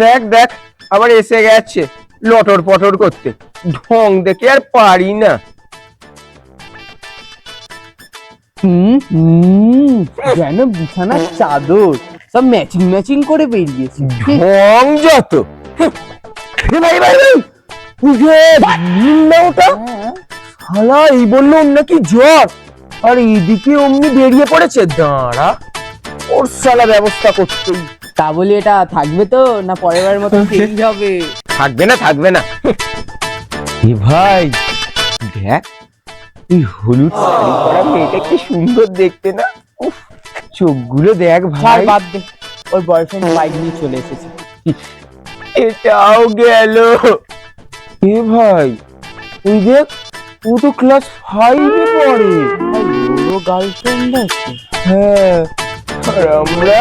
দেখ দেখ আবার এসে গেছে লটর পটর করতে, ঢং দেখে আর পারি না। যেন বিছানার চাদর সব ম্যাচিং ম্যাচিং করে বেরিয়েছে। ঢং যত। ভাই ভাই ভাই ওটা শালা, এই বললো ওর নাকি জ্বর, আর এইদিকে অমনি বেরিয়ে পড়েছে। দাঁড়া, ওর শালা ব্যবস্থা করতেই। তা বলি এটা থাকবে তো, না পরের বারের মতো চেঞ্জ হবে? থাকবে না থাকবে না। এ ভাই দেখ, এই হলুদ শাড়ি পরা মেয়েটা কি সুন্দর দেখতে না? উফ, চোখগুলো দেখ ভাই। বাদ দে, ওর বয়ফ্রেন্ড বাইক নিয়ে চলে এসেছে। এটাও গেল। এ ভাই তুই দেখ, ও তো ক্লাস 5-এ পড়ে। ওর গার্লফ্রেন্ড আছে। হ্যাঁ, আর আমরা